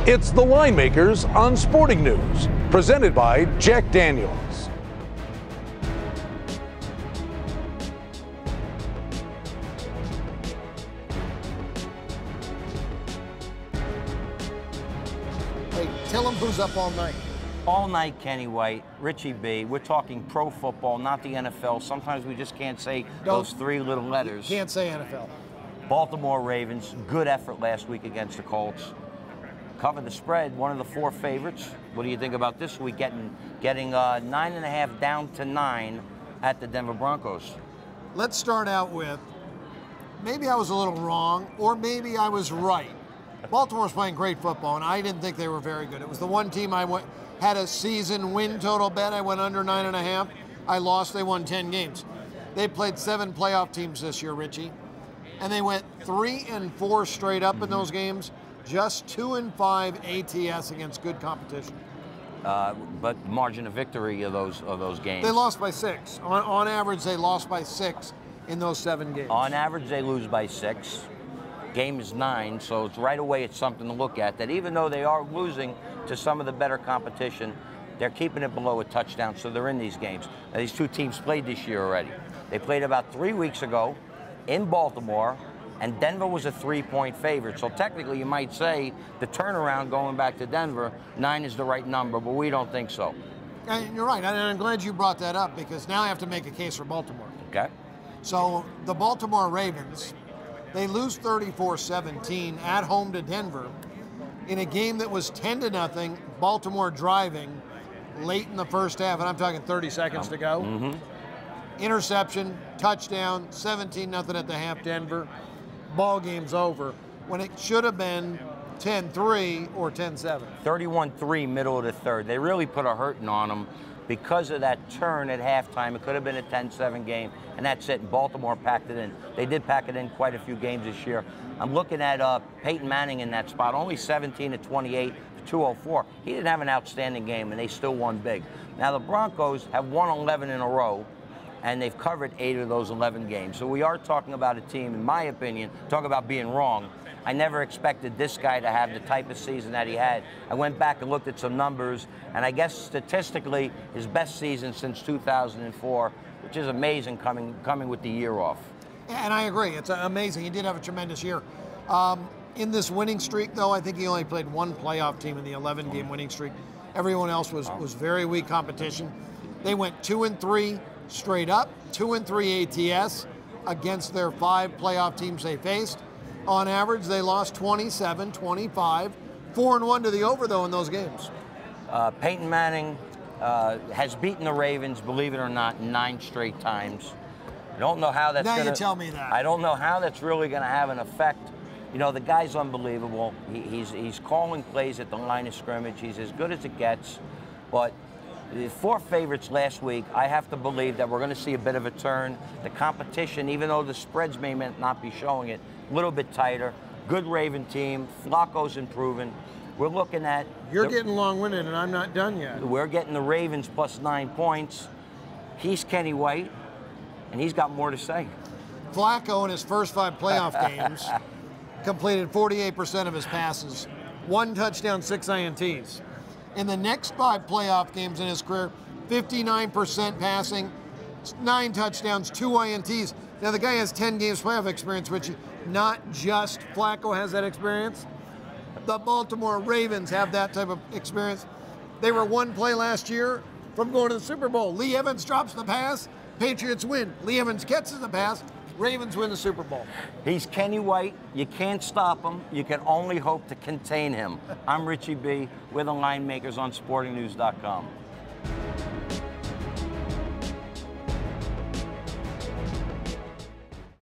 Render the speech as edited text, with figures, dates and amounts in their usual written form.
It's the Line Makers on Sporting News, presented by Jack Daniels. Hey, tell them who's up all night. All night, Kenny White, Richie B. We're talking pro football, not the NFL. Sometimes we just can't say those three little letters. Can't say NFL. Baltimore Ravens, good effort last week against the Colts. Covered the spread, one of the 4 favorites. What do you think about this week? Getting 9.5 down to 9 at the Denver Broncos. Let's start out with, maybe I was a little wrong, or maybe I was right. Baltimore's playing great football, and I didn't think they were very good. It was the one team had a season win total bet. I went under 9.5. I lost. They won 10 games. They played 7 playoff teams this year, Richie, and they went 3-4 straight up in those games. Just 2-5 ATS against good competition. But margin of victory of those games. They lost by 6. On average, they lost by 6 in those 7 games. On average, they lose by 6. Game is 9, so it's right away it's something to look at. That even though they are losing to some of the better competition, they're keeping it below a touchdown, so they're in these games. Now, these 2 teams played this year already. They played about 3 weeks ago in Baltimore, and Denver was a 3-point favorite. So technically, you might say the turnaround going back to Denver, 9 is the right number, but we don't think so. And you're right, and I'm glad you brought that up, because now I have to make a case for Baltimore. Okay. So the Baltimore Ravens, they lose 34-17 at home to Denver in a game that was 10-0, Baltimore driving late in the first half, and I'm talking 30 seconds to go. Interception, touchdown, 17-0 at the half, Denver. Ball game's over, when it should have been 10-3 or 10-7. 31-3, middle of the third. They really put a hurting on them because of that turn at halftime. It could have been a 10-7 game, and that's it. And Baltimore packed it in. They did pack it in quite a few games this year. I'm looking at Peyton Manning in that spot, only 17-28 for 204. He didn't have an outstanding game, and they still won big. Now, the Broncos have won 11 in a row, and they've covered 8 of those 11 games. So we are talking about a team, in my opinion, talk about being wrong. I never expected this guy to have the type of season that he had. I went back and looked at some numbers, and I guess statistically, his best season since 2004, which is amazing coming with the year off. And I agree, it's amazing. He did have a tremendous year. In this winning streak, though, I think he only played 1 playoff team in the 11-game winning streak. Everyone else was very weak competition. They went 2-3 straight up, 2-3 ATS against their 5 playoff teams they faced. On average, they lost 27-25, 4-1 to the over, though, in those games. Peyton Manning has beaten the Ravens, believe it or not, 9 straight times. I don't know how that's Now you tell me that. I don't know how that's really going to have an effect. You know, the guy's unbelievable. He's calling plays at the line of scrimmage. He's as good as it gets. But the 4 favorites last week, I have to believe that we're going to see a bit of a turn. The competition, even though the spreads may not be showing it, a little bit tighter. Good Raven team. Flacco's improving. We're looking at... You're getting long-winded, and I'm not done yet. We're getting the Ravens plus 9 points. He's Kenny White, and he's got more to say. Flacco, in his first 5 playoff games, completed 48% of his passes, 1 touchdown, 6 INTs. In the next 5 playoff games in his career, 59% passing, 9 touchdowns, 2 INTs. Now, the guy has 10 games playoff experience, Richie. Not just Flacco has that experience. The Baltimore Ravens have that type of experience. They were 1 play last year from going to the Super Bowl. Lee Evans drops the pass, Patriots win. Lee Evans catches the pass, Ravens win the Super Bowl. He's Kenny White. You can't stop him. You can only hope to contain him. I'm Richie B. We're the Line Makers on SportingNews.com.